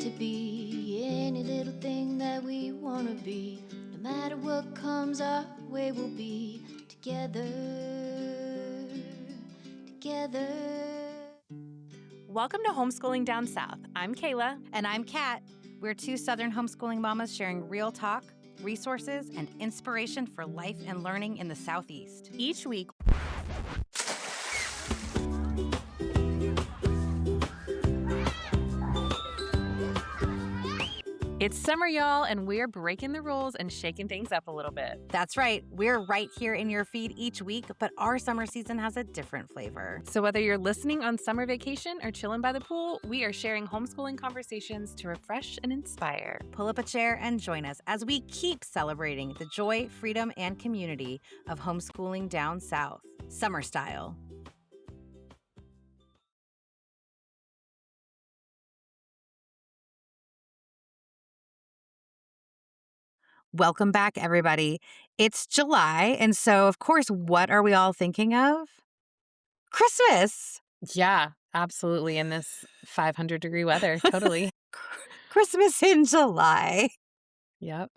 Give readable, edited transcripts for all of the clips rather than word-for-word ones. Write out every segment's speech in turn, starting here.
to be any little thing that we want to be. No matter what comes our way, we'll be together, together. Welcome to Homeschooling Down South. I'm Kayla. And I'm Kat. We're two Southern homeschooling mamas sharing real talk, resources, and inspiration for life and learning in the Southeast. Each week, it's summer, y'all, and we're breaking the rules and shaking things up a little bit. That's right. We're right here in your feed each week, but our summer season has a different flavor. So whether you're listening on summer vacation or chilling by the pool, we are sharing homeschooling conversations to refresh and inspire. Pull up a chair and join us as we keep celebrating the joy, freedom, and community of homeschooling down south, summer style. Welcome back, everybody. It's July, and so, of course, what are we all thinking of? Christmas! Yeah, absolutely. In this 500-degree weather, totally. Christmas in July. Yep.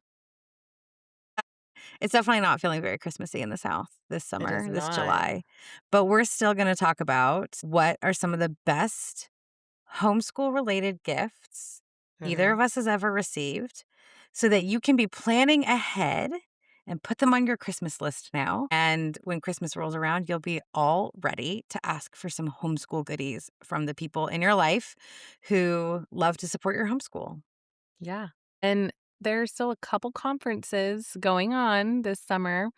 It's definitely not feeling very Christmassy in the South this summer, this not. July. But we're still going to talk about what are some of the best homeschool-related gifts either of us has ever received so that you can be planning ahead and put them on your Christmas list now. And when Christmas rolls around, you'll be all ready to ask for some homeschool goodies from the people in your life who love to support your homeschool. Yeah. And there's still a couple conferences going on this summer,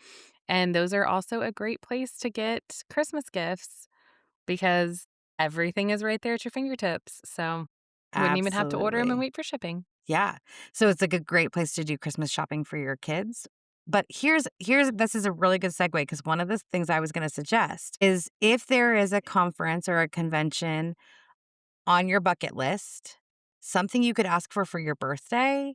and those are also a great place to get Christmas gifts because everything is right there at your fingertips. So you wouldn't even have to order them and Absolutely. wait for shipping. Yeah. So it's like a great place to do Christmas shopping for your kids. But here's this is a really good segue because one of the things I was going to suggest is if there is a conference or a convention on your bucket list, something you could ask for your birthday,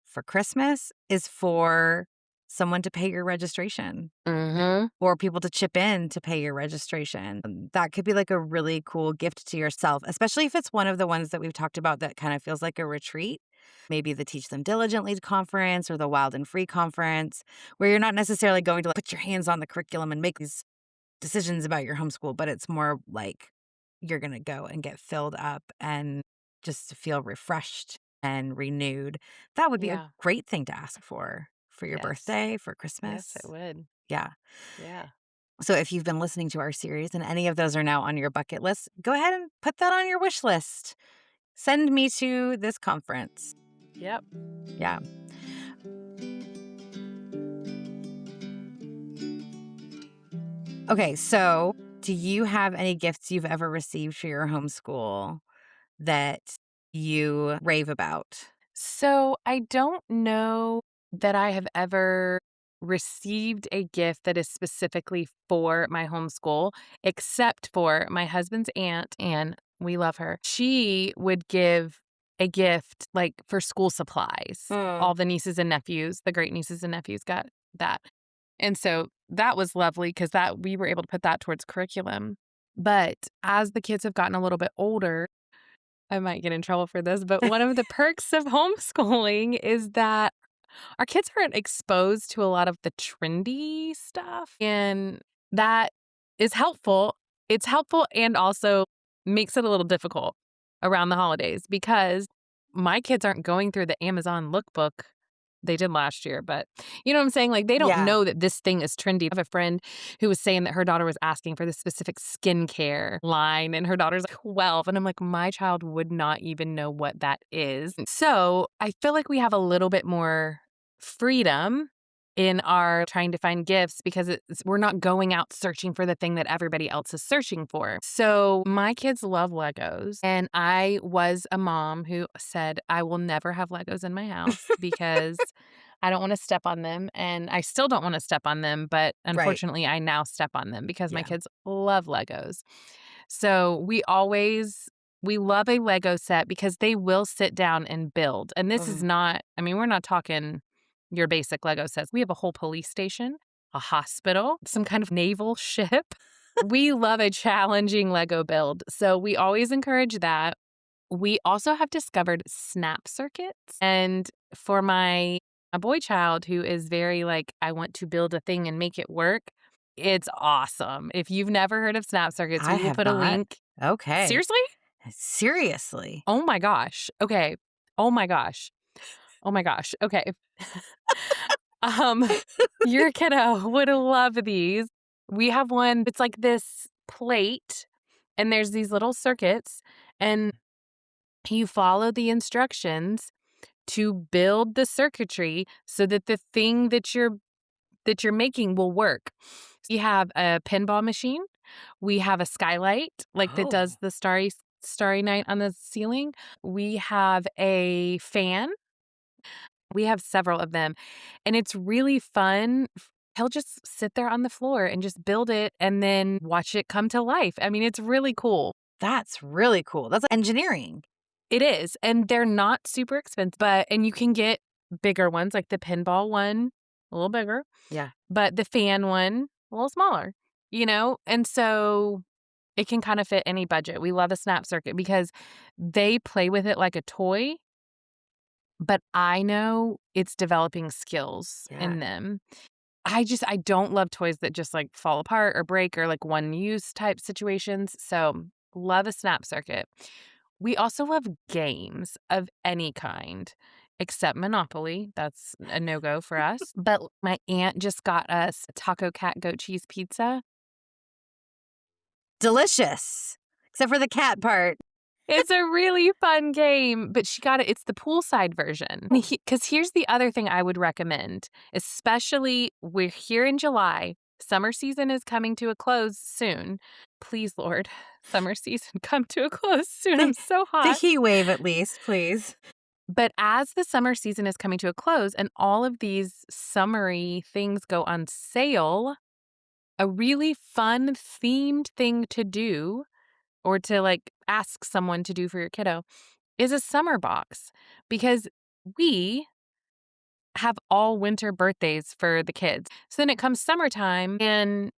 for Christmas, is for someone to pay your registration Mm-hmm. or people to chip in to pay your registration. That could be like a really cool gift to yourself, especially if it's one of the ones that we've talked about that kind of feels like a retreat. Maybe the Teach Them Diligently conference or the Wild and Free conference, where you're not necessarily going to put your hands on the curriculum and make these decisions about your homeschool, but it's more like you're going to go and get filled up and just feel refreshed and renewed. That would be a Yeah. great thing to ask for your Yes. birthday, for Yes, Christmas. it would. Yeah. Yeah. So if you've been listening to our series and any of those are now on your bucket list, go ahead and put that on your wish list. Send me to this conference. Yep. Yeah. Okay, so do you have any gifts you've ever received for your homeschool that you rave about? So I don't know that I have ever received a gift that is specifically for my homeschool, except for my husband's aunt, and we love her. She would give a gift like for school supplies. All the nieces and nephews, the great nieces and nephews got that. And so that was lovely because that we were able to put that towards curriculum. But as the kids have gotten a little bit older, I might get in trouble for this, but one of the perks of homeschooling is that our kids aren't exposed to a lot of the trendy stuff, and that is helpful. It's helpful and also makes it a little difficult around the holidays because my kids aren't going through the Amazon lookbook. They did last year, but you know what I'm saying? Like, they don't know that this thing is trendy. I have a friend who was saying that her daughter was asking for this specific skincare line, and her daughter's like 12. And I'm like, my child would not even know what that is. So I feel like we have a little bit more freedom in our trying to find gifts because we're not going out searching for the thing that everybody else is searching for. So my kids love Legos. And I was a mom who said, I will never have Legos in my house because I don't want to step on them. And I still don't want to step on them. But unfortunately, I now step on them because my kids love Legos. So we love a Lego set because they will sit down and build. And this is not, I mean, we're not talking your basic Lego sets. We have a whole police station, a hospital, some kind of naval ship. We love a challenging Lego build. So we always encourage that. We also have discovered snap circuits. And for my a boy child who is very like, I want to build a thing and make it work, it's awesome. If you've never heard of snap circuits, I we will have put a not. link. Okay. Seriously? Seriously. Oh my gosh. Okay. Oh my gosh. Oh my gosh. Okay. Um, your kiddo would love these. We have one, it's like this plate, and there's these little circuits, and you follow the instructions to build the circuitry so that the thing that you're making will work. We have a pinball machine. We have a skylight, like, that does Oh, the starry night on the ceiling. We have a fan. We have several of them, and it's really fun. He'll just sit there on the floor and just build it and then watch it come to life. I mean, it's really cool. that's really cool. That's engineering. It is, and they're not super expensive, and you can get bigger ones, like the pinball one, a little bigger, Yeah. but the fan one, a little smaller, you know? And so it can kind of fit any budget. We love a snap circuit because they play with it like a toy, but I know it's developing skills Yeah. in them. I don't love toys that just, like, fall apart or break or, like, one-use type situations, so love a snap circuit. We also love games of any kind, except Monopoly. That's a no-go for us. But my aunt just got us a taco cat goat cheese pizza. Delicious. Except for the cat part. It's a really fun game, but she got it's the poolside version. Because here's the other thing I would recommend, especially we're here in July. Summer season is coming to a close soon. Please, Lord, summer season come to a close soon. I'm The, so the hot. heat wave, at least, please. But as the summer season is coming to a close and all of these summery things go on sale, a really fun themed thing to do or to like ask someone to do for your kiddo is a summer box because we have all winter birthdays for the kids. So then it comes summertime and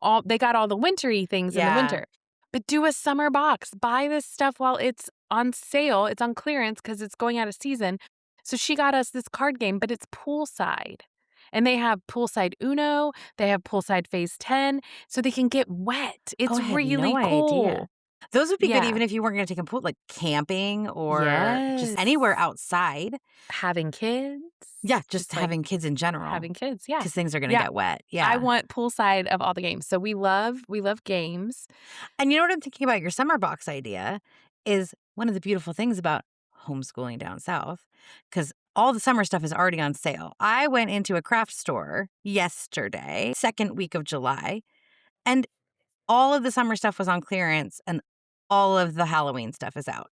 all they got all the wintry things in the Yeah. winter. But do a summer box. Buy this stuff while it's on sale. It's on clearance because it's going out of season. So she got us this card game, but it's poolside. And they have poolside Uno, they have poolside Phase 10, so they can get wet. Oh, It's I had no really idea. cool. Those would be good Yeah. even if you weren't going to take them pool, like camping or just Yes. anywhere outside. Having kids. Yeah, just Just like having kids in general having kids. Yeah. because things are going to Yeah. get wet. I Yeah. want poolside of all the games. So we love games. And you know what I'm thinking about your summer box idea is one of the beautiful things about homeschooling down south because all the summer stuff is already on sale. I went into a craft store yesterday, second week of July, and all of the summer stuff was on clearance and all of the Halloween stuff is out.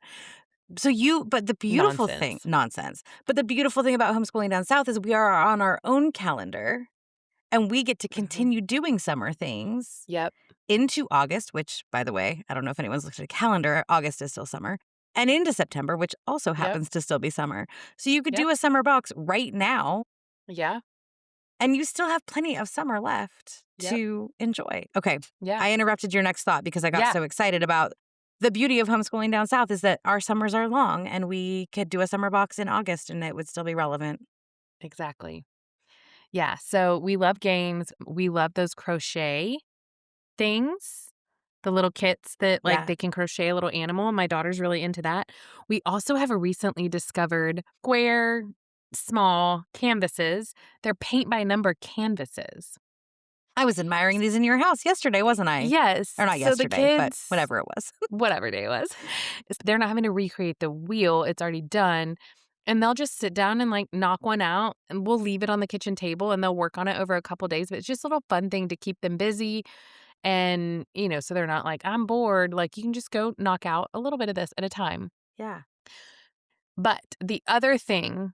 But the beautiful thing, Nonsense. nonsense. But the beautiful thing about homeschooling down south is we are on our own calendar and we get to Mhm. continue doing summer things Yep. into August, which, by the way, I don't know if anyone's looked at a calendar, August is still summer, and into September, which also Yep. happens to still be summer. So you could Yep. do a summer box right now, Yeah. and you still have plenty of summer left Yep. to enjoy. Okay, Yeah. I interrupted your next thought because I got Yeah. so excited about the beauty of homeschooling down south is that our summers are long, and we could do a summer box in August, and it would still be relevant. Exactly. Yeah. So we love games. We love those crochet things. The little kits that like Yeah. they can crochet a little animal. My daughter's really into that. We also have a recently discovered square, small canvases. They're paint by number canvases. I was admiring these in your house yesterday, wasn't I? Yes. Or not So the yesterday, but kids, whatever it was. whatever day it was, they're not having to recreate the wheel. It's already done. And they'll just sit down and like knock one out and we'll leave it on the kitchen table and they'll work on it over a couple days. But it's just a little fun thing to keep them busy. And, so they're not like, I'm bored. Like you can just go knock out a little bit of this at a time. Yeah. But the other thing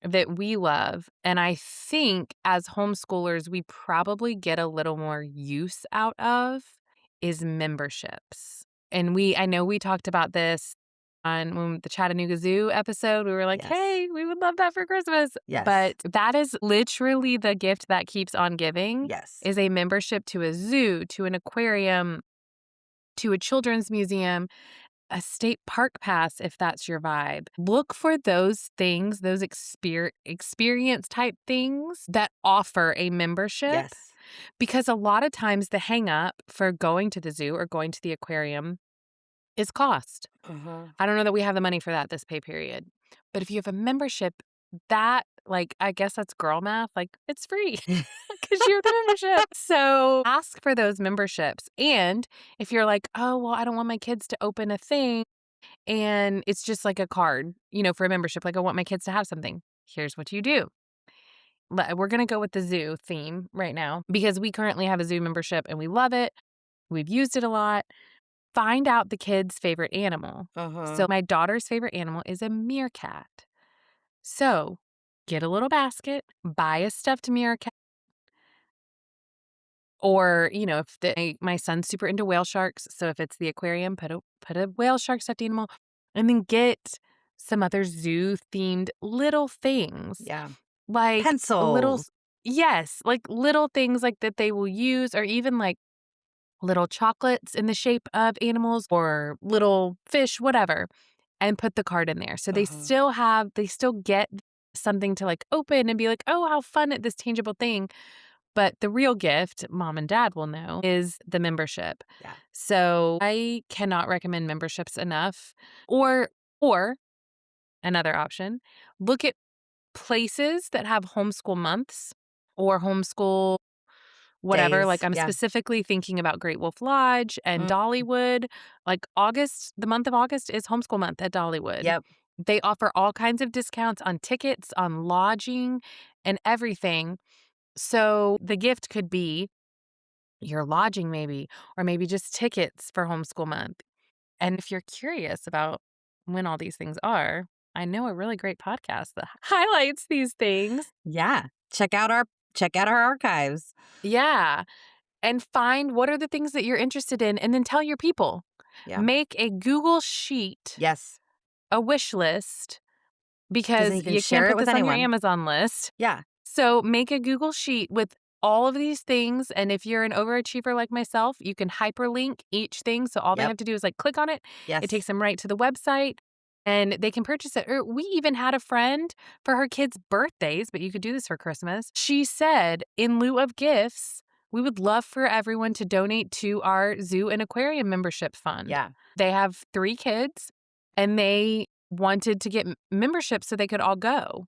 that we love, and I think as homeschoolers, we probably get a little more use out of, is memberships. And I know we talked about this on when the Chattanooga Zoo episode. We were like, Yes. hey, we would love that for Christmas. Yes. But that is literally the gift that keeps on giving Yes. is a membership to a zoo, to an aquarium, to a children's museum. a state park pass if that's your vibe. Look for those things, those experience type things that offer a membership Yes. because a lot of times the hang up for going to the zoo or going to the aquarium is cost. Uh-huh. I don't know that we have the money for that this pay period. But if you have a membership, that, like, I guess that's girl math, like, it's free because you have the membership. So ask for those memberships. And if you're like, oh, well, I don't want my kids to open a thing and it's just like a card, for a membership, like I want my kids to have something. Here's what you do. We're going to go with the zoo theme right now because we currently have a zoo membership and we love it. We've used it a lot. Find out the kid's favorite animal. Uh-huh. So my daughter's favorite animal is a meerkat. So get a little basket, buy a stuffed meerkat. Or, if my son's super into whale sharks, so if it's the aquarium, put a whale shark stuffed animal, and then get some other zoo-themed little things, Yeah. like little Pencils. s yes, like little things like that they will use, or even like little chocolates in the shape of animals or little fish, whatever, and put the card in there. So Uh-huh. they still get something to like open and be like, "Oh, how fun at this tangible thing." But the real gift, mom and dad will know, is the membership. Yeah. So I cannot recommend memberships enough. Or another option, look at places that have homeschool months or homeschool whatever. Like Days. I'm Yeah. specifically thinking about Great Wolf Lodge and Mm. Dollywood. Like the month of August is homeschool month at Dollywood. Yep. They offer all kinds of discounts on tickets, on lodging, and everything. So the gift could be your lodging maybe, or maybe just tickets for homeschool month. And if you're curious about when all these things are, I know a really great podcast that highlights these things. Yeah. Check out our archives. Yeah. And find what are the things that you're interested in and then tell your people. Yeah. Make a Google sheet, Yes. a wish list, Because then because you can you can't share it put with this on your anyone. Amazon list. Yeah. So make a Google sheet with all of these things. And if you're an overachiever like myself, you can hyperlink each thing. So all they Yep. have to do is like click on it. It takes Yes. them right to the website and they can purchase it. Or we even had a friend for her kids' birthdays, but you could do this for Christmas. She said, in lieu of gifts, we would love for everyone to donate to our zoo and aquarium membership fund. Yeah. They have 3 kids and they wanted to get memberships so they could all go.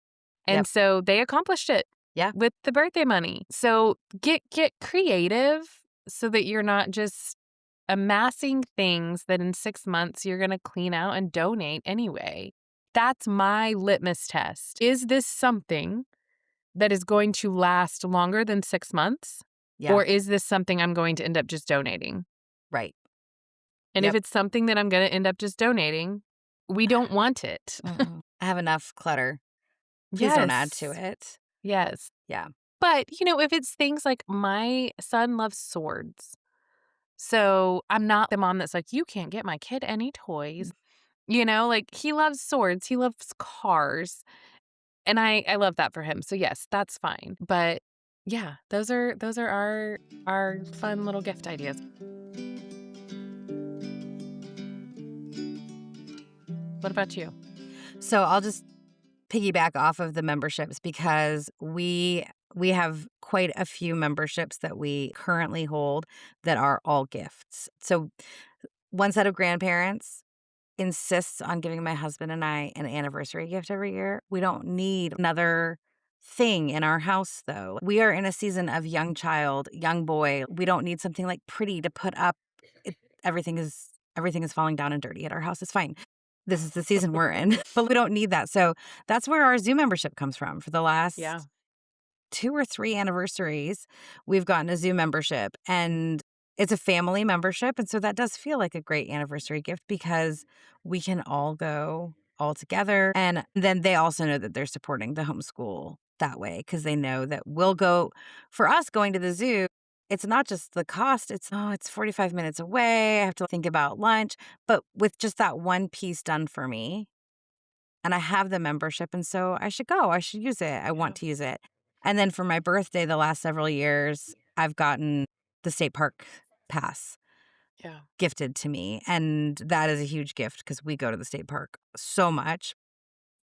And Yep. so they accomplished it Yeah. with the birthday money. So get creative so that you're not just amassing things that in 6 months you're going to clean out and donate anyway. That's my litmus test. Is this something that is going to last longer than 6 months? Yeah. Or is this something I'm going to end up just donating? Right. And if Yep. it's something that I'm going to end up just donating, we don't want it. Mm-mm. I have enough clutter. Please don't add to Yes. it. Yes. Yeah. But, if it's things like my son loves swords. So I'm not the mom that's like, you can't get my kid any toys. Like he loves swords, he loves cars. And I love that for him. So yes, that's fine. But yeah, those are our fun little gift ideas. What about you? So I'll just piggyback off of the memberships because we have quite a few memberships that we currently hold that are all gifts. So one set of grandparents insists on giving my husband and I an anniversary gift every year. We don't need another thing in our house though. We are in a season of young child, young boy. We don't need something like pretty to put up. It, everything is falling down and dirty at our house. It's fine. This is the season we're in, but we don't need that. So that's where our zoo membership comes from. For the Yeah. last 2 or 3 anniversaries, we've gotten a zoo membership, and it's a family membership, and so that does feel like a great anniversary gift because we can all go all together, and then they also know that they're supporting the homeschool that way because they know that we'll go for us going to the zoo, it's not just the cost, it's 45 minutes away, I have to think about lunch, but with just that one piece done for me, and I have the membership, and so I should go. I should use it. I Yeah. want to use it. And then for my birthday the last several years, I've gotten the state park pass. Yeah. gifted to me, and that is a huge gift because we go to the state park so much.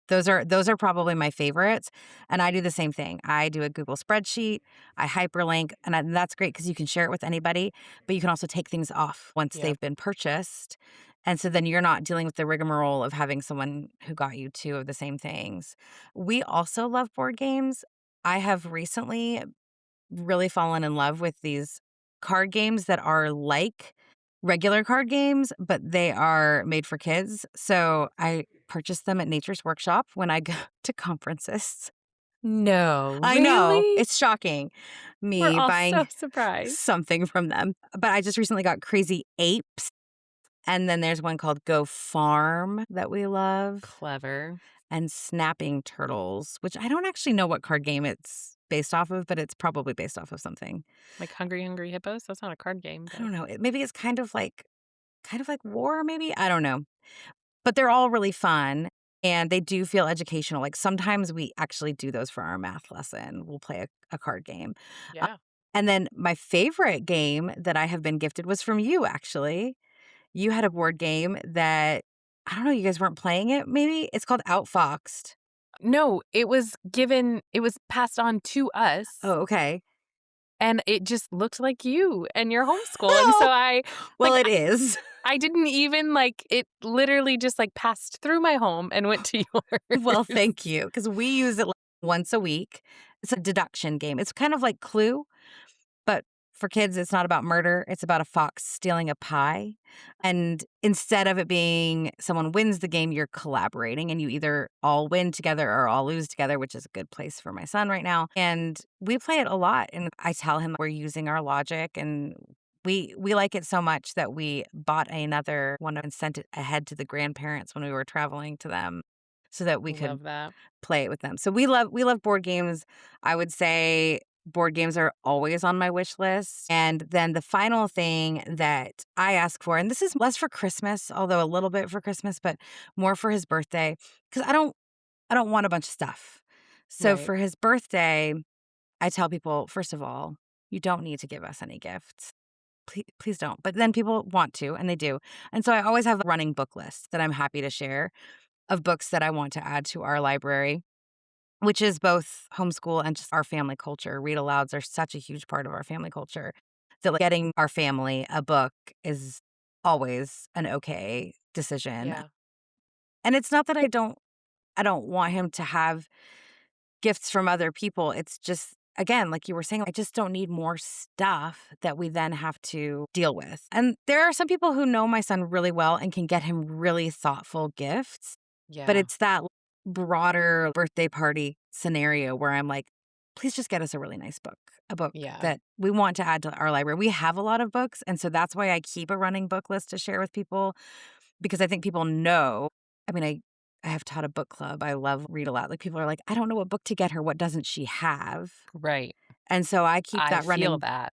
Those are probably my favorites, and I do the same thing. I do a Google spreadsheet, I hyperlink, and that's great because you can share it with anybody, but you can also take things off once Yep. they've been purchased, and so then you're not dealing with the rigmarole of having someone who got you 2 of the same things. We also love board games. I have recently really fallen in love with these card games that are like regular card games, but they are made for kids. So I purchase them at Nature's Workshop when I go to conferences. No, I know, really? it's shocking, We're me all so buying surprised. something from them. But I just recently got Crazy Apes, and then there's one called Go Farm that we love, Clever. and Snapping Turtles, which I don't actually know what card game it's based off of, but it's probably based off of something. Like Hungry Hungry Hippos? That's not a card game, I but don't know, maybe it's kind of like war, maybe? I don't know. But they're all really fun, and they do feel educational. Like, sometimes we actually do those for our math lesson. We'll play a card game. Uh, yeah. and then my favorite game that I have been gifted was from you, actually. You had a board game that I don't know, you guys weren't playing it, maybe? It's called Outfoxed. No, it was passed on to us, Oh, okay. and it just looked like you and your homeschool, and so Oh, I well, like, it is. I didn't even, like it literally just, like, passed through my home and went to Well, yours. thank you, because we use it, like, once a week. It's a deduction game. It's kind of like Clue. But for kids, it's not about murder, it's about a fox stealing a pie, and instead of it being someone wins the game, you're collaborating, and you either all win together or all lose together, which is a good place for my son right now, and we play it a lot, and I tell him we're using our logic, and we like it so much that we bought another one and sent it ahead to the grandparents when we were traveling to them so that we could Love that. play it with them. So we love board games. I would say board games are always on my wish list. And then the final thing that I ask for, and this is less for Christmas, although a little bit for Christmas, but more for his birthday, because I don't want a bunch of stuff. So Right. for his birthday, I tell people, first of all, you don't need to give us any gifts. Please don't. But then people want to, and they do. And so I always have a running book list that I'm happy to share of books that I want to add to our library, which is both homeschool and just our family culture. Read alouds are such a huge part of our family culture that, like, getting our family a book is always an okay decision. Yeah. And it's not that I don't want him to have gifts from other people. It's just, again, like you were saying, I just don't need more stuff that we then have to deal with. And there are some people who know my son really well and can get him really thoughtful gifts, but Yeah. it's that broader birthday party scenario where I'm like, please just get us a really nice book, a book Yeah. that we want to add to our library. We have a lot of books. And so that's why I keep a running book list to share with people because I think people know. I mean, I have taught a book club. I love read aloud. Like, people are like, I don't know what book to get her. What doesn't she have? Right. And so I keep I that feel running. that.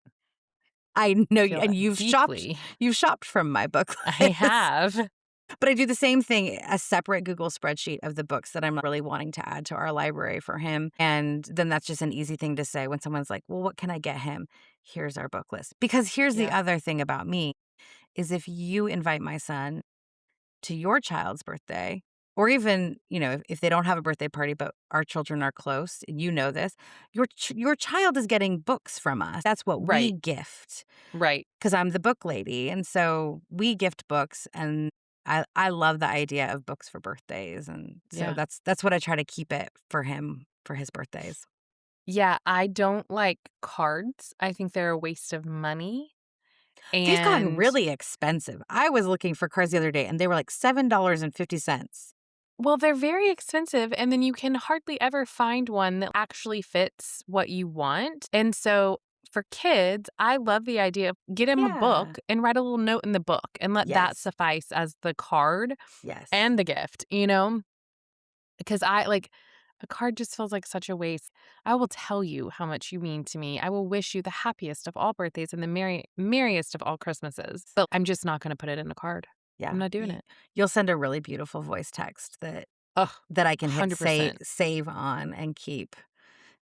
I know, I feel and that you've shopped. deeply. You've shopped from my book I list. have. But I do the same thing, a separate Google spreadsheet of the books that I'm really wanting to add to our library for him. And then that's just an easy thing to say when someone's like, well, what can I get him? Here's our book list. Because here's the Yeah. other thing about me is if you invite my son to your child's birthday, or even, if they don't have a birthday party, but our children are close, and you know this, your child is getting books from us. That's what we Right. gift Right. because I'm the book lady. And so we gift books, and I love the idea of books for birthdays. And so Yeah. that's what I try to keep it for him for his birthdays. Yeah, I don't like cards. I think they're a waste of money, They've gotten and really expensive. I was looking for cards the other day and they were like $7.50. well, they're very expensive, and then you can hardly ever find one that actually fits what you want, and so for kids, I love the idea of get 'em a Yeah. book and write a little note in the book and let that Yes. suffice as the card Yes. and the gift, you know? Because I like a card just feels like such a waste. I will tell you how much you mean to me. I will wish you the happiest of all birthdays and the merriest of all Christmases. But I'm just not going to put it in a card. I'm Yeah. not doing it. You'll send a really beautiful voice text that Ugh, I can hit 100%. save on and keep.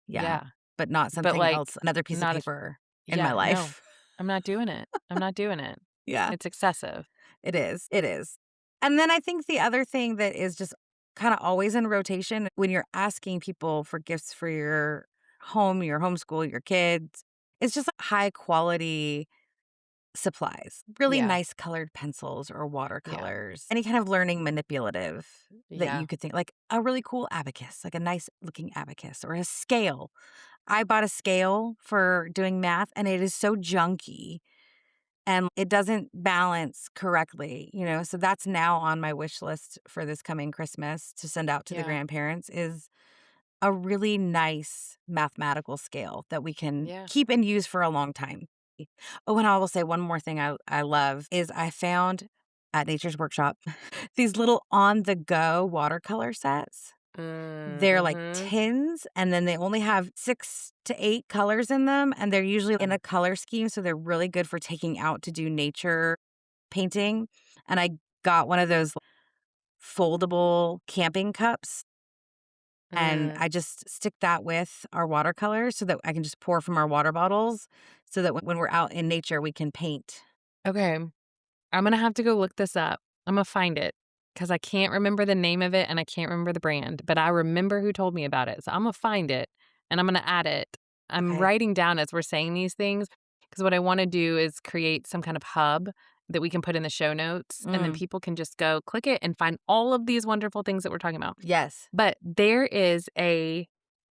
Yeah. Yeah. But not But something like, else, another piece of not if, paper in my yeah, no, life. I'm not doing it. I'm not doing it. Yeah, It's excessive. it is. It is. And then I think the other thing that is just kind of always in rotation when you're asking people for gifts for your home, your homeschool, your kids, it's just high quality supplies, really Yeah. nice colored pencils or Yeah. watercolors, any kind of learning manipulative that you Yeah. could think, like a really cool abacus, like a nice looking abacus or a scale. I bought a scale for doing math and it is so junky and it doesn't balance correctly, so that's now on my wish list for this coming Christmas to send out to the Yeah. grandparents is a really nice mathematical scale that we can Yeah. keep and use for a long time. Oh, and I will say one more thing I love is I found at Nature's Workshop these little on the go watercolor sets. They're like Mhm. tins, and then they only have 6 to 8 colors in them, and they're usually in Mm. a color scheme, so they're really good for taking out to do nature painting, and I got one of those foldable camping cups, and Mm. I just stick that with our watercolors so that I can just pour from our water bottles so that when we're out in nature, we can paint. Okay. I'm gonna have to go look this up. I'm gonna find it because I can't remember the name of it and I can't remember the brand, but I remember who told me about it. So I'm gonna find it and I'm gonna add it. I'm Okay. writing down as we're saying these things because what I want to do is create some kind of hub that we can put in the show notes and then Mm, people can just go click it and find all of these wonderful things that we're talking about. yes. But there is a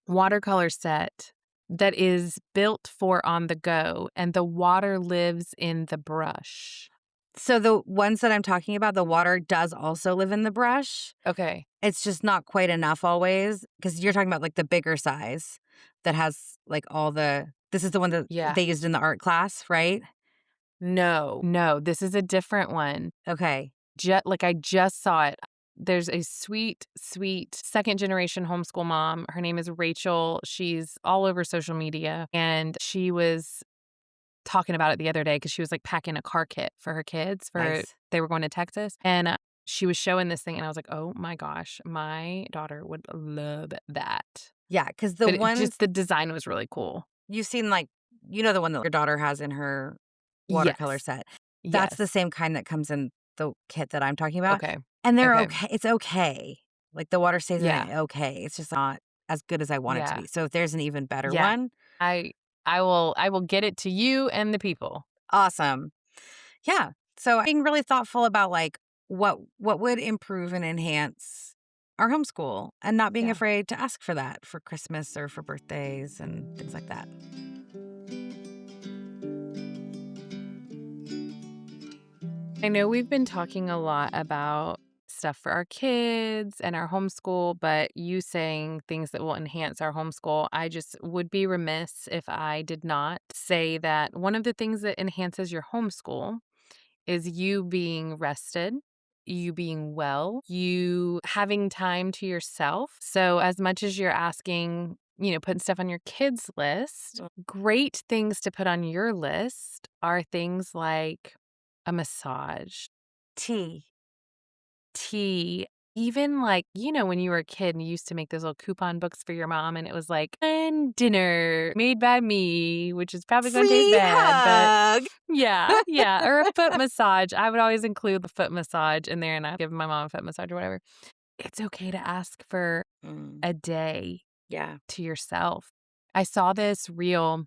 watercolor set that is built for on the go and the water lives in the brush. So the ones that I'm talking about, the water does also live in the brush. Okay. It's just not quite enough always because you're talking about, like, the bigger size that has, like, all the this is the one that Yeah. they used in the art class, right? No, no, this is a different one. Okay. Like, I just saw it. There's a sweet, sweet second generation homeschool mom. Her name is Rachel. She's all over social media, and she was talking about it the other day because she was, like, packing a car kit for her kids for Nice. they were going to Texas, and, she was showing this thing, and I was like, "Oh my gosh, my daughter would love that." Yeah, because the But it ones just the design was really cool. you've seen, like the one that your daughter has in her watercolor Yes. set. That's the Yes. same kind that comes in the kit that I'm talking about, Okay. and they're Okay. okay it's okay. Like, the water stays in Yeah. it okay, it's just not as good as I want it to Yeah. be. So if there's an even better Yeah. one, I I will get it to you and the people. awesome. Yeah. So being really thoughtful about, like, what would improve and enhance our homeschool and not being Yeah. afraid to ask for that for Christmas or for birthdays and things like that. I know we've been talking a lot about stuff for our kids and our homeschool, but you saying things that will enhance our homeschool, I just would be remiss if I did not say that one of the things that enhances your homeschool is you being rested, you being well, you having time to yourself. So, as much as you're asking, putting stuff on your kids' list, great things to put on your list are things like a massage, Tea. tea, even like, when you were a kid and you used to make those little coupon books for your mom and it was like, and dinner made by me, which is probably going to taste Free bad, but hug. yeah, yeah, or a foot massage. I would always include the foot massage in there, and I'd give my mom a foot massage or whatever. It's okay to ask for Mm, a day yeah. to yourself. I saw this reel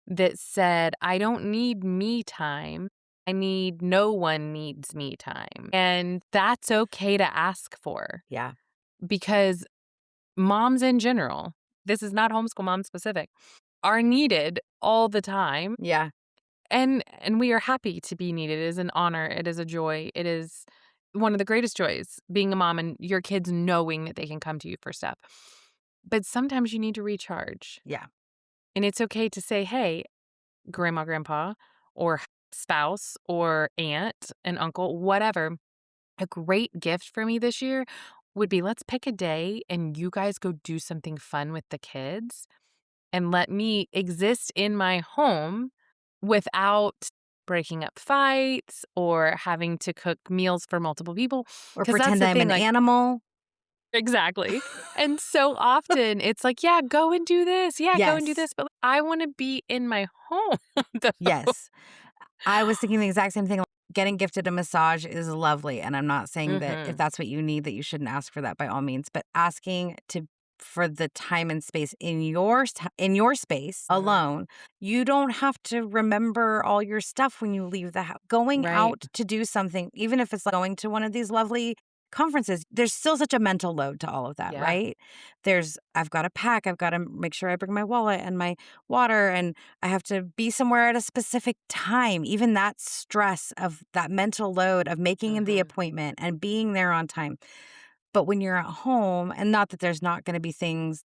that said, "I don't need me time. I need no one needs me time." And that's okay to ask for Yeah. because moms in general, this is not homeschool mom specific, are needed all the time. Yeah. And we are happy to be needed. It is an honor. It is a joy. It is one of the greatest joys being a mom and your kids knowing that they can come to you for stuff. But sometimes you need to recharge. Yeah. And it's okay to say, hey, grandma, grandpa, or spouse, or aunt and uncle, whatever. A great gift for me this year would be let's pick a day and you guys go do something fun with the kids and let me exist in my home without breaking up fights or having to cook meals for multiple people. Or Because that's pretend the I'm thing, an like, animal. exactly. And so often it's like, yeah, go and do this. Yeah, go and do Yes. this. But I want to be in my home, though. Yes. I was thinking the exact same thing. Like, getting gifted a massage is lovely, and I'm not saying that if Mhm. that's what you need, that you shouldn't ask for that by all means, but asking to for the time and space in your space Mhm. alone, you don't have to remember all your stuff when you leave the house. Going Right. out to do something, even if it's like going to one of these lovely conferences, there's still such a mental load to all of that, Yeah. right? I've got to pack, I've got to make sure I bring my wallet and my water, and I have to be somewhere at a specific time. Even that stress of that mental load of making the Mhm. appointment and being there on time. But when you're at home, and not that there's not going to be things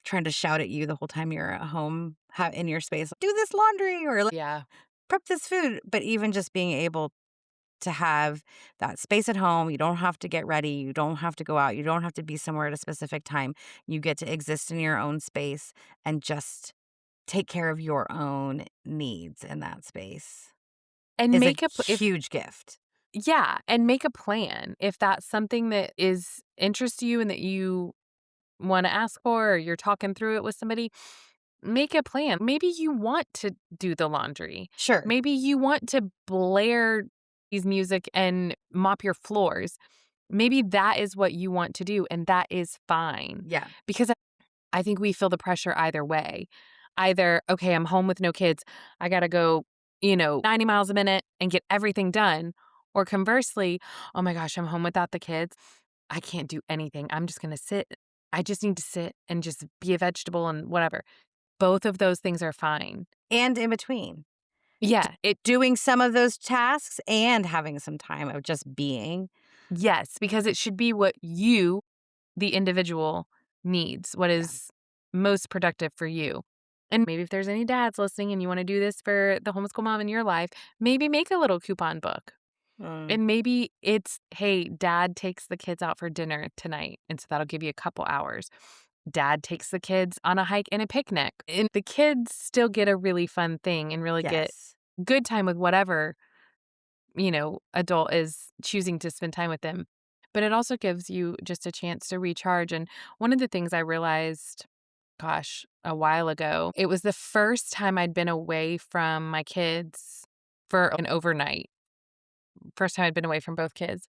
trying to shout at you the whole time you're at home in your space, do this laundry or like, Yeah. prep this food. But even just being able to have that space at home, you don't have to get ready, you don't have to go out, you don't have to be somewhere at a specific time. You get to exist in your own space and just take care of your own needs in that space And is a make a if huge gift. yeah, and make a plan. If that's something that is interests you and that you wanna ask for or you're talking through it with somebody, make a plan. Maybe you want to do the laundry. Sure. Maybe you want to blare these music and mop your floors. Maybe that is what you want to do, and that is fine. Yeah. Because I think we feel the pressure either way. Either, okay, I'm home with no kids. I got to go, 90 miles a minute and get everything done. Or conversely, oh my gosh, I'm home without the kids. I can't do anything. I'm just going to sit. I just need to sit and just be a vegetable and whatever. Both of those things are fine. And in between, Yeah, doing some of those tasks and having some time of just being. yes, because it should be what you, the individual, needs, what Yeah. is most productive for you. And maybe if there's any dads listening and you want to do this for the homeschool mom in your life, maybe make a little coupon book. Mm. And maybe it's, hey, dad takes the kids out for dinner tonight. And so that'll give you a couple hours. Dad takes the kids on a hike and a picnic. And the kids still get a really fun thing and really get Yes. good time with whatever, adult is choosing to spend time with them. But it also gives you just a chance to recharge. And one of the things I realized, gosh, a while ago, it was the first time I'd been away from my kids for an overnight. First time I'd been away from both kids.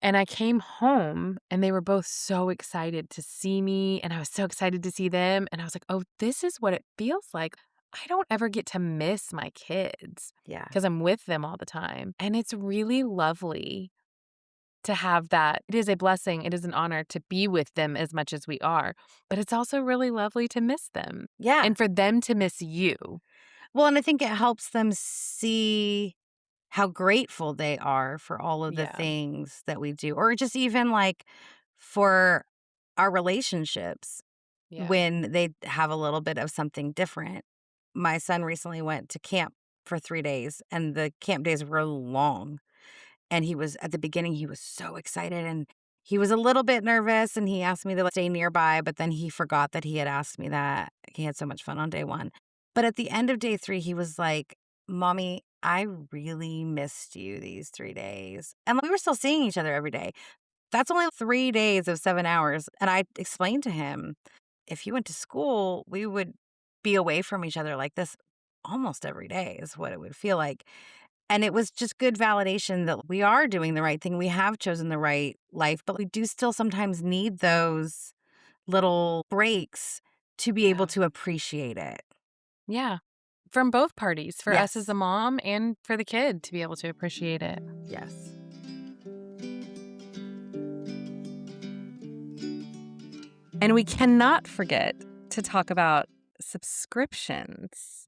And I came home and they were both so excited to see me. And I was so excited to see them. And I was like, oh, this is what it feels like. I don't ever get to miss my kids Yeah. because I'm with them all the time. And it's really lovely to have that. It is a blessing. It is an honor to be with them as much as we are. But it's also really lovely to miss them Yeah. and for them to miss you. Well, and I think it helps them see how grateful they are for all of the Yeah. things that we do, or just even like for our relationships Yeah. when they have a little bit of something different. My son recently went to camp for 3 days, and the camp days were long. And he was at the beginning, he was so excited and he was a little bit nervous and he asked me to like, stay nearby, but then he forgot that he had asked me that. He had so much fun on day 1. But at the end of day 3, he was like, "Mommy, I really missed you these 3 days." And we were still seeing each other every day. That's only 3 days of 7 hours. And I explained to him, if you went to school, we would be away from each other like this almost every day is what it would feel like. And it was just good validation that we are doing the right thing. We have chosen the right life, but we do still sometimes need those little breaks to be able Yeah. to appreciate it. Yeah. From both parties, for us as a Yes. mom and for the kid to be able to appreciate it. Yes. And we cannot forget to talk about subscriptions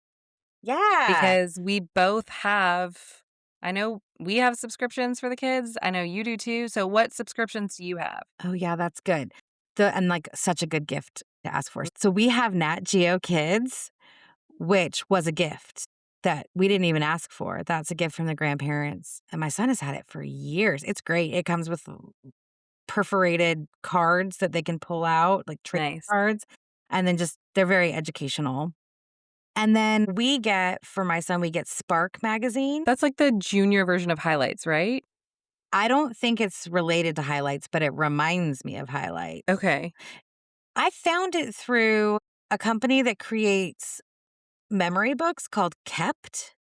Yeah. because we both have, I know we have subscriptions for the kids. I know you do too. So, what subscriptions do you have? Oh, yeah, that's good. And like such a good gift to ask for. So we have Nat Geo Kids, which was a gift that we didn't even ask for. That's a gift from the grandparents. And my son has had it for years. It's great. It comes with perforated cards that they can pull out, like trading Nice. cards. And then just, they're very educational. And then for my son, we get Spark magazine. That's like the junior version of highlights, right? I don't think it's related to highlights, but it reminds me of highlights. Okay. I found it through a company that creates memory books called Kept.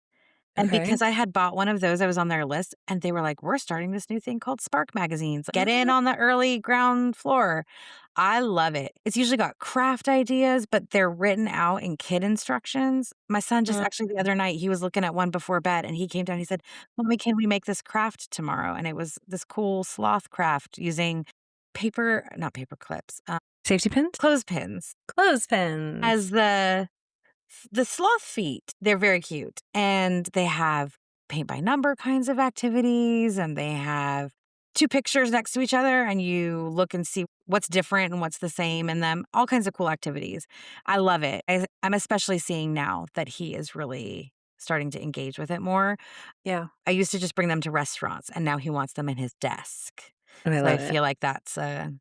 And Okay. because I had bought one of those, I was on their list and they were like, "We're starting this new thing called Spark magazines. Get in Oh. on the early ground floor." I love it. It's usually got craft ideas, but they're written out in kid instructions. My son just Mm. actually the other night, he was looking at one before bed and he came down, he said, "Mommy, can we make this craft tomorrow?" And it was this cool sloth craft using not paper clips, Safety pins? clothespins as Clothespins. the sloth feet. They're very cute, and they have paint by number kinds of activities, and they have 2 pictures next to each other, and you look and see what's different and what's the same in them, all kinds of cool activities. I love it. I'm especially seeing now that he is really starting to engage with it more. Yeah. I used to just bring them to restaurants, and now he wants them in his desk. And I So I love it. feel like that's a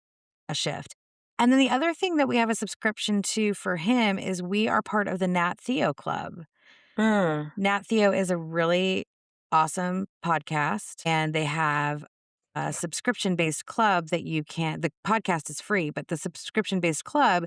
shift. And then the other thing that we have a subscription to for him is we are part of the Nat Theo Club. Mm. Nat Theo is a really awesome podcast, and they have a subscription based club that the podcast is free, but the subscription based club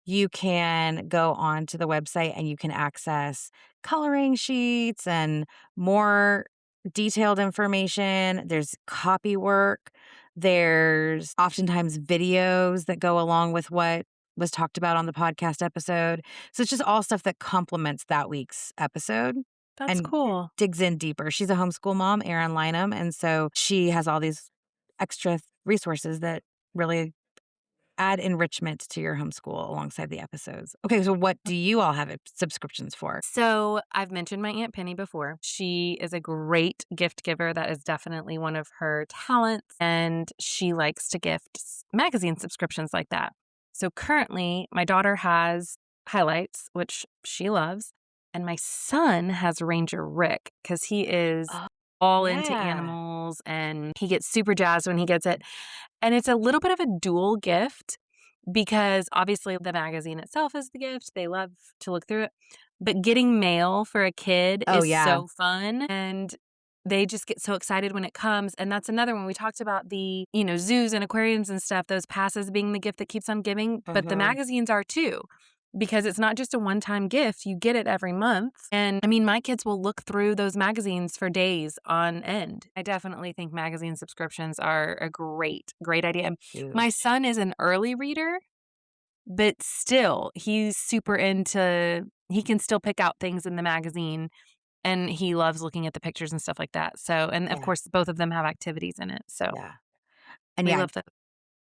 you can go onto the website and you can access coloring sheets and more detailed information. There's copy work. There's oftentimes videos that go along with what was talked about on the podcast episode. So it's just all stuff that complements that week's episode That's and cool. digs in deeper. She's a homeschool mom, Erin Lynham. And so she has all these extra resources that really add enrichment to your homeschool alongside the episodes. Okay, so what do you all have subscriptions for? So I've mentioned my Aunt Penny before. She is a great gift giver. That is definitely one of her talents. And she likes to gift magazine subscriptions like that. So currently, my daughter has highlights, which she loves. And my son has Ranger Rick because he is Oh, all into yeah. animals and he gets super jazzed when he gets it. And it's a little bit of a dual gift because obviously the magazine itself is the gift. They love to look through it. But getting mail for a kid Oh, is yeah. so fun and they just get so excited when it comes. And that's another one. We talked about the, zoos and aquariums and stuff, those passes being the gift that keeps on giving, but the Mhm. magazines are too. Because it's not just a one-time gift, you get it every month. And I mean, my kids will look through those magazines for days on end. I definitely think magazine subscriptions are a great, great idea. My Huge. son is an early reader, but still, he's super he can still pick out things in the magazine and he loves looking at the pictures and stuff like that. So, and of Yeah, course, both of them have activities in it. So yeah. And we yeah, love that.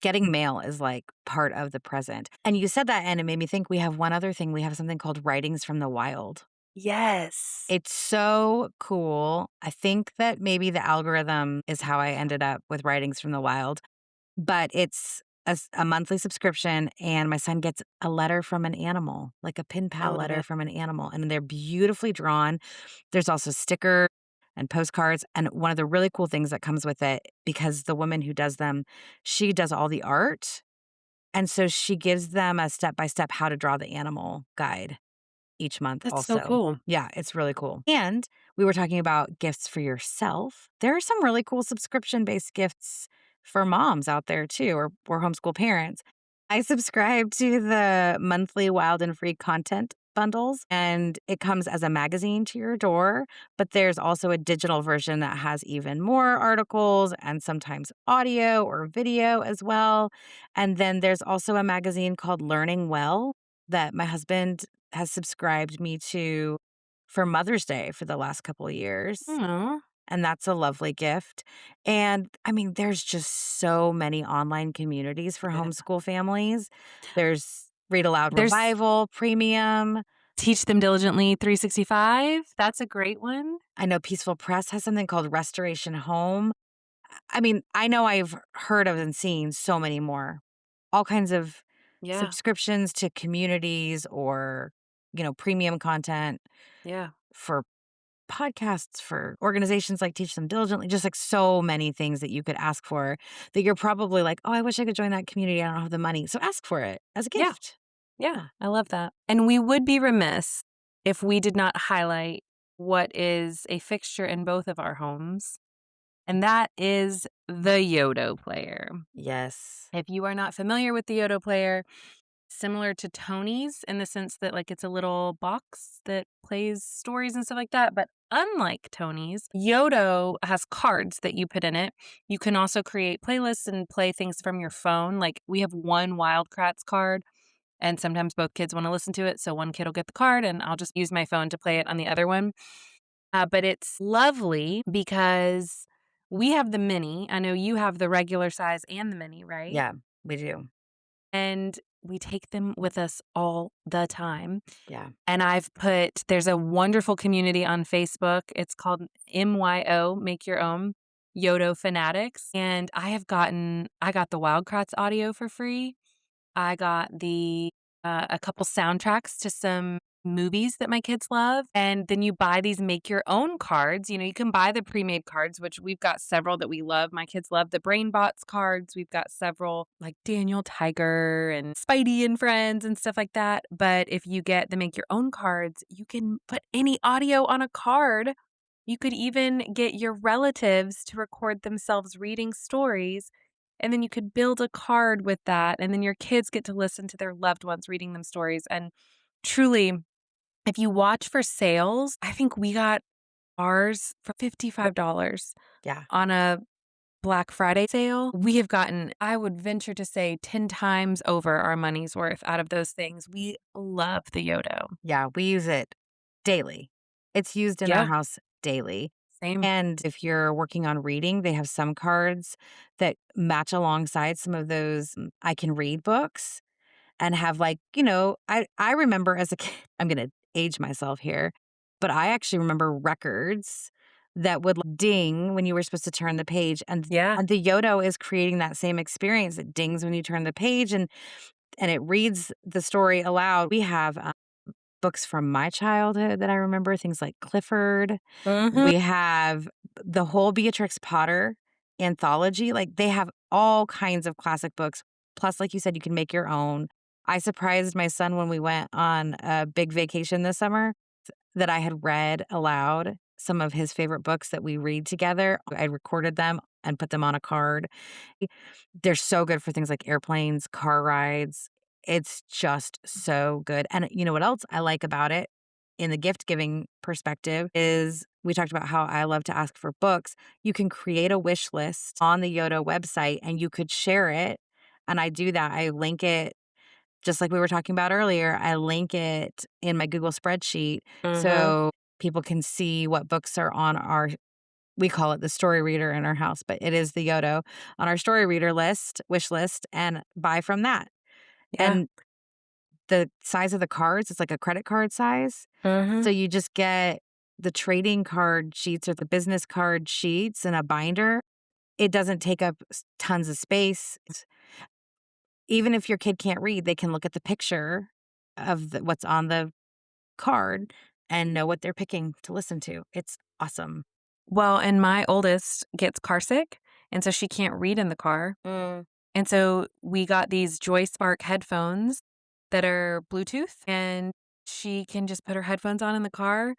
getting mail is like part of the present. And you said that and it made me think we have one other thing. We have something called Writings from the Wild. Yes. It's so cool. I think that maybe the algorithm is how I ended up with Writings from the Wild, but it's a monthly subscription, and my son gets a letter from an animal, like a pen I pal love letter it. from an animal, and they're beautifully drawn. There's also stickers and postcards, and one of the really cool things that comes with it, because the woman who does them, she does all the art, and so she gives them a step-by-step how to draw the animal guide each month That's so also. cool. Yeah, it's really cool. And we were talking about gifts for yourself. There are some really cool subscription-based gifts for moms out there too, or homeschool parents. I subscribe to the monthly Wild and Free content bundles, and it comes as a magazine to your door, but there's also a digital version that has even more articles and sometimes audio or video as well. And then there's also a magazine called Learning Well that my husband has subscribed me to for Mother's Day for the last couple of years, Aw. and that's a lovely gift. And I mean, there's just so many online communities for Yeah. homeschool families. There's Read Aloud There's Revival, Premium. Teach Them Diligently 365. That's a great one. I know Peaceful Press has something called Restoration Home. I mean, I know I've heard of and seen so many more. All kinds of Yeah. subscriptions to communities or, premium content Yeah. for podcasts, for organizations like Teach Them Diligently, just like so many things that you could ask for that you're probably like, oh, I wish I could join that community. I don't have the money. So ask for it as a Yeah. gift. Yeah. Yeah. I love that. And we would be remiss if we did not highlight what is a fixture in both of our homes, and that is the Yodo player. Yes. If you are not familiar with the Yodo player, similar to Tony's in the sense that like it's a little box that plays stories and stuff like that, but unlike Tony's, Yodo has cards that you put in it. You can also create playlists and play things from your phone. Like we have one Wildcrats card, and sometimes both kids want to listen to it. So one kid will get the card, and I'll just use my phone to play it on the other one. But it's lovely because we have the mini. I know you have the regular size and the mini, right? Yeah, we do. And we take them with us all the time. Yeah. And there's a wonderful community on Facebook. It's called MYO, Make Your Own, Yodo Fanatics. And I got the Wildcrats audio for free. I got a couple soundtracks to some movies that my kids love. And then you buy these make your own cards. You can buy the pre-made cards, which we've got several that we love. My kids love the Brain Bots cards. We've got several like Daniel Tiger and Spidey and Friends and stuff like that. But if you get the make your own cards, you can put any audio on a card. You could even get your relatives to record themselves reading stories, and then you could build a card with that, and then your kids get to listen to their loved ones reading them stories. And truly, if you watch for sales, I think we got ours for $55 Yeah. on a Black Friday sale. We have gotten, I would venture to say, 10 times over our money's worth out of those things. We love the Yodo. Yeah, we use it daily. It's used in our Yeah, house daily. same. And if you're working on reading, they have some cards that match alongside some of those I can read books and have like, I remember as a kid, I'm going to age myself here, but I actually remember records that would ding when you were supposed to turn the page Yeah. and the Yodo is creating that same experience. It dings when you turn the page and it reads the story aloud. We have books from my childhood that I remember, things like Clifford. Mhm. We have the whole Beatrix Potter anthology. Like they have all kinds of classic books. Plus, like you said, you can make your own. I surprised my son when we went on a big vacation this summer that I had read aloud some of his favorite books that we read together. I recorded them and put them on a card. They're so good for things like airplanes, car rides. It's just so good. And you know what else I like about it in the gift giving perspective is we talked about how I love to ask for books. You can create a wish list on the Yoda website and you could share it. And I do that. I link it just like we were talking about earlier. I link it in my Google spreadsheet Mhm. so people can see what books are on we call it the story reader in our house, but it is the Yodo on our story reader list, wish list, and buy from that. Yeah. And the size of the cards, it's like a credit card size. So Mhm. you just get the trading card sheets or the business card sheets in a binder. It doesn't take up tons of space. Even if your kid can't read, they can look at the picture of what's on the card and know what they're picking to listen to. It's awesome. Well, and my oldest gets car sick, and so she can't read in the car. Mm, And so we got these Joy Spark headphones that are Bluetooth, and she can just put her headphones on in the car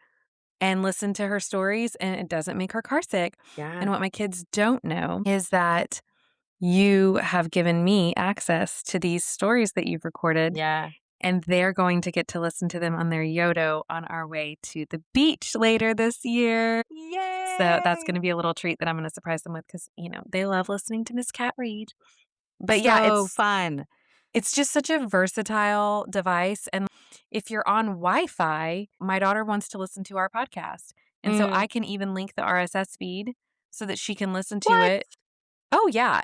and listen to her stories, and it doesn't make her car sick. yeah. And what my kids don't know is that you have given me access to these stories that you've recorded, Yeah. and they're going to get to listen to them on their Yodo on our way to the beach later this year. So that's Yay! gonna be a little treat that I'm gonna surprise them with because they love listening to Miss Cat read. But yeah, So fun. it's just such a versatile device, and if you're on Wi-Fi, my daughter wants to listen to our podcast, and so Mm. I can even link the RSS feed so that she can listen to What? it. Oh, yeah,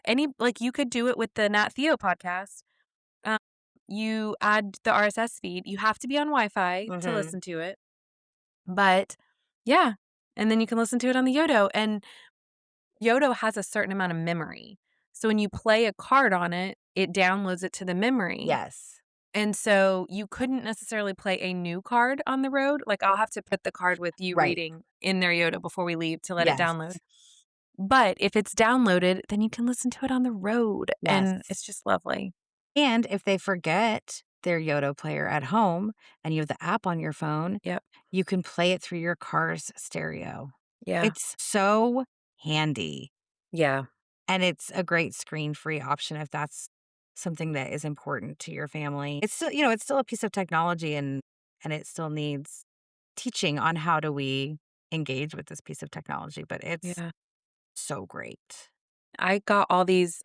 you could do it with the Nat Theo podcast. Um, you add the RSS feed. You have to be on Wi-Fi to Mhm. listen to it, but yeah, and then you can listen to it on the Yodo, and Yodo has a certain amount of memory. So when you play a card on it, it downloads it to the memory. Yes. And so you couldn't necessarily play a new card on the road. Like I'll have to put the card with you Right. reading in their Yoda before we leave to let it Yes. download. But if it's downloaded, then you can listen to it on the road and Yes. it's just lovely. And if they forget their Yodo player at home and you have the app on your phone, Yep. you can play it through your car's stereo. Yeah. It's so handy. Yeah. And it's a great screen-free option if that's something that is important to your family. It's still, it's still a piece of technology and it still needs teaching on how do we engage with this piece of technology, but it's Yeah. so great. I got all these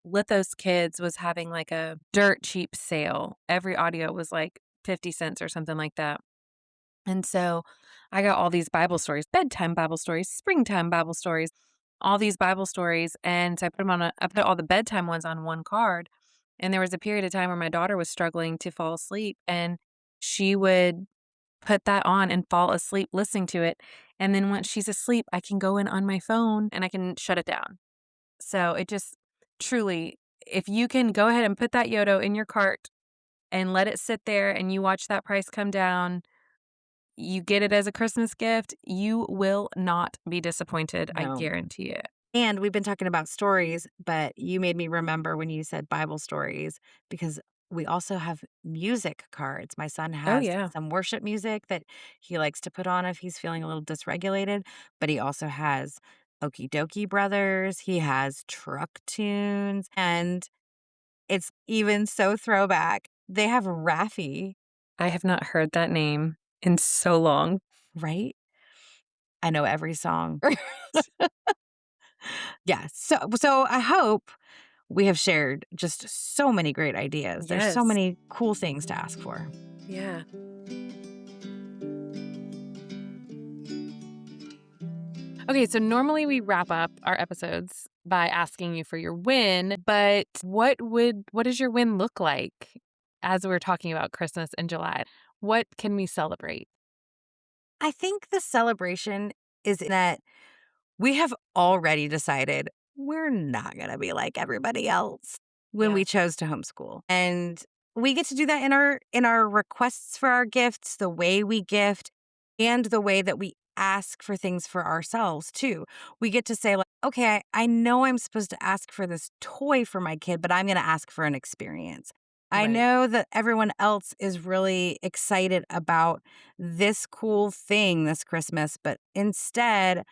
Lithos Kids was having like a dirt cheap sale. Every audio was like 50 cents or something like that. And so I got all these Bible stories, bedtime Bible stories, springtime Bible stories, all these Bible stories. And so I put all the bedtime ones on one card. And there was a period of time where my daughter was struggling to fall asleep and she would put that on and fall asleep listening to it. And then once she's asleep, I can go in on my phone and I can shut it down. So it just truly, if you can go ahead and put that Yodo in your cart and let it sit there and you watch that price come down, you get it as a Christmas gift, you will not be disappointed, I No. guarantee it. And we've been talking about stories, but you made me remember when you said Bible stories because we also have music cards. My son Oh, has yeah. some worship music that he likes to put on if he's feeling a little dysregulated, but he also has Okie Dokie Brothers, he has truck tunes, and it's even so throwback. They have Raffi, I have not heard that name in so long. right? I know every song. Yeah. So I hope we have shared just so many great ideas. There's so Yes. many cool things to ask for. Yeah. Okay, so normally we wrap up our episodes by asking you for your win, but what does your win look like as we're talking about Christmas in July? What can we celebrate? I think the celebration is in that we have already decided we're not going to be like everybody else when Yeah. we chose to homeschool. And we get to do that in our requests for our gifts, the way we gift, and the way that we ask for things for ourselves too. We get to say like, okay, I know I'm supposed to ask for this toy for my kid, but I'm going to ask for an experience. I Right. know that everyone else is really excited about this cool thing this Christmas, but instead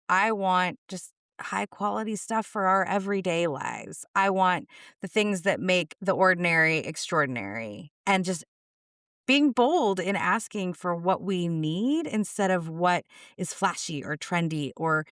I want just high quality stuff for our everyday lives. I want the things that make the ordinary extraordinary and just being bold in asking for what we need instead of what is flashy or trendy or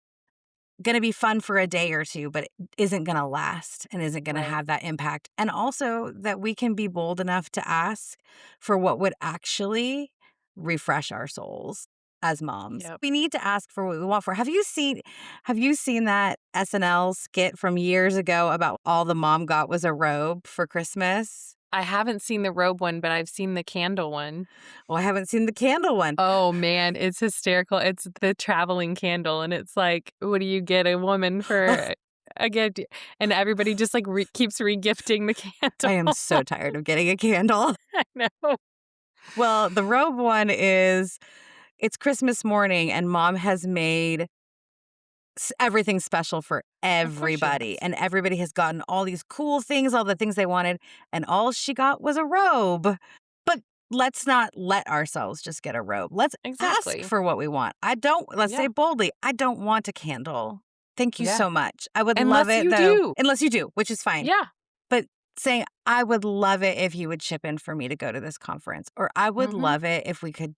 going to be fun for a day or two, but isn't going to last and isn't going to Right. have that impact. And also that we can be bold enough to ask for what would actually refresh our souls as moms. Yep. We need to ask for what we want for. Have you seen that SNL skit from years ago about all the mom got was a robe for Christmas? I haven't seen the robe one, but I've seen the candle one. Well, I haven't seen the candle one. Oh man, it's hysterical. It's the traveling candle, and it's like, what do you get a woman for a gift? And everybody just like keeps regifting the I am candle. so tired of getting a candle. I know. Well, the robe one is it's Christmas morning and mom has made everything special for Of course she everybody. has. And everybody has gotten all these cool things, all the things they wanted. And all she got was a robe. But let's not let ourselves just get a robe. Let's ask Exactly. for what we want. Let's say Yeah. boldly, I don't want a candle. Thank you Yeah. so much. I would love Unless it you though, do. unless you do, which is fine. Yeah. But saying, I would love it if you would chip in for me to go to this conference, or I would Mhm. love it if we could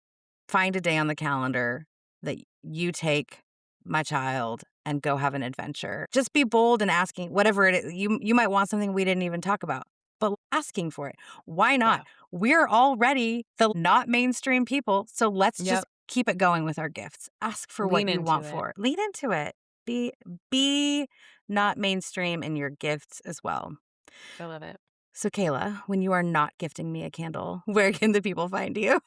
find a day on the calendar that you take my child and go have an adventure. Just be bold in asking whatever it is. You might want something we didn't even talk about, but asking for it. Why not? Yeah. We're already the not mainstream people, so let's Yep. just keep it going with our gifts. Ask for what Lean you into want it. for. Lean into it. Be not mainstream in your gifts as well. I love it. So, Kayla, when you are not gifting me a candle, where can the people find you?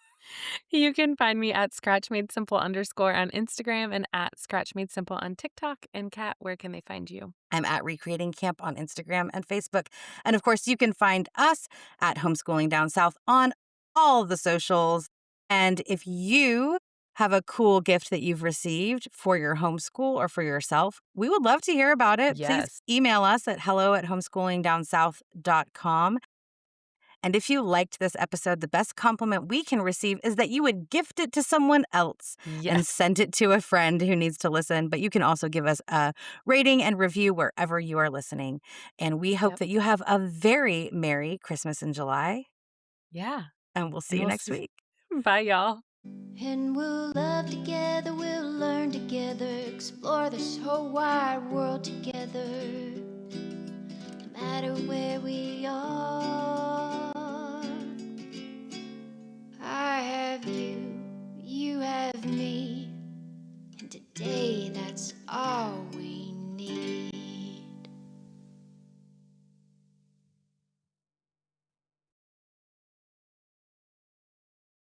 You can find me at scratchmadesimple underscore on Instagram and at scratchmadesimple on TikTok. And Kat, where can they find you? I'm at Recreating Camp on Instagram and Facebook. And of course, you can find us at Homeschooling Down South on all the socials. And if you have a cool gift that you've received for your homeschool or for yourself, we would love to hear about it. Please Yes. email us at hello@homeschoolingdownsouth.com. And if you liked this episode, the best compliment we can receive is that you would gift it to someone else and Yes. send it to a friend who needs to listen. But you can also give us a rating and review wherever you are listening. And we hope Yep. that you have a very Merry Christmas in July. Yeah. And we'll see And you we'll next see. week. Bye, y'all. And we'll love together, we'll learn together, explore this whole wide world together. No matter where we are.